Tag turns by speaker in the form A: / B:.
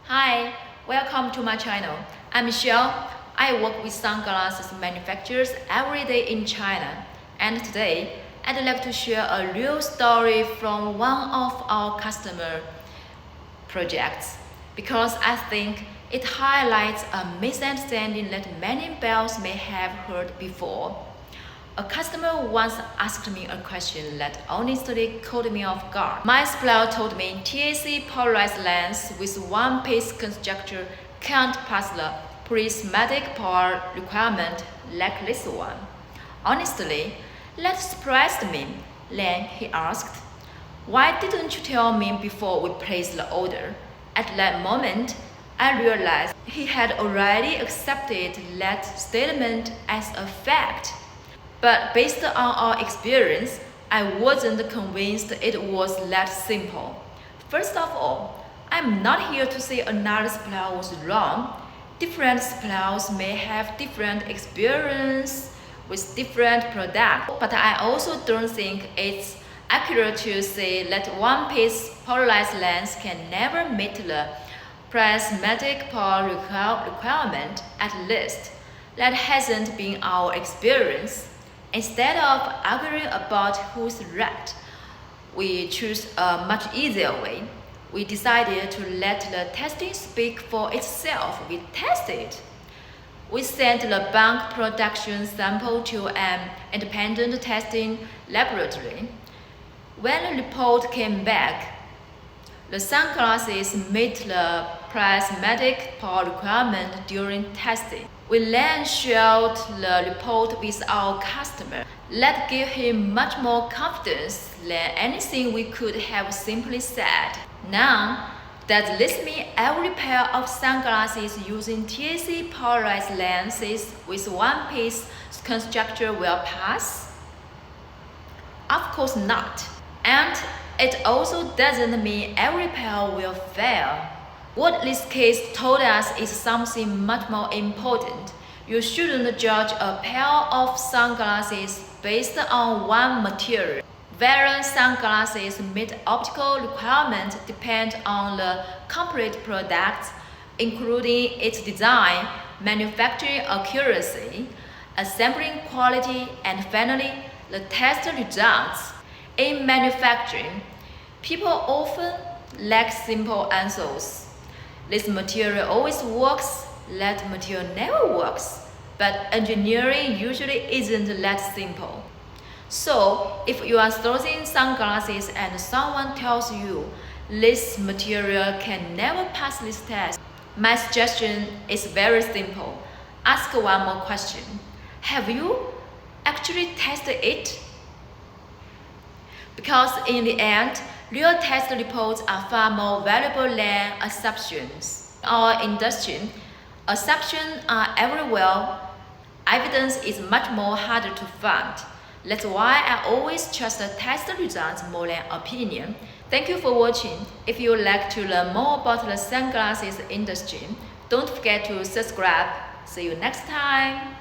A: Hi, welcome to my channel. I'm Michelle. I work with sunglasses manufacturers every day in China. And today, I'd like to share a real story from one of our customer projects because I think it highlights a misunderstanding that many bells may have heard before. A customer once asked me a question that honestly caught me off guard. My supplier told me TAC Polarized lens with one-piece construction can't pass the prismatic power requirement like this one. Honestly, that surprised me. Then he asked, "Why didn't you tell me before we placed the order?" At that moment, I realized he had already accepted that statement as a fact. But based on our experience, I wasn't convinced it was that simple. First of all, I'm not here to say another supplier was wrong. Different suppliers may have different experience with different products, but I also don't think it's accurate to say that one-piece polarized lens can never meet the prismatic power requirement. At least, that hasn't been our experience. Instead of arguing about who's right, we choose a much easier way. We decided to let the testing speak for itself. We tested. We sent the bulk production sample to an independent testing laboratory. When the report came back, the sunglasses met the prismatic power requirement during testing. We then shared the report with our customer. That gave him much more confidence than anything we could have simply said. Now, does this mean every pair of sunglasses using TAC polarized lenses with one-piece construction will pass? Of course not. And it also doesn't mean every pair will fail. What this case told us is something much more important. You shouldn't judge a pair of sunglasses based on one material. Whether sunglasses meet optical requirements depends on the complete product, including its design, manufacturing accuracy, assembling quality, and finally, the test results. In manufacturing, people often lack simple answers. This material always works, that material never works. But engineering usually isn't that simple. So, if you are sourcing sunglasses and someone tells you this material can never pass this test, my suggestion is very simple. Ask one more question. Have you actually tested it? Because in the end, real test reports are far more valuable than assumptions. In our industry, assumptions are everywhere. Evidence is much more harder to find. That's why I always trust the test results more than opinion. Thank you for watching. If you would like to learn more about the sunglasses industry, don't forget to subscribe. See you next time.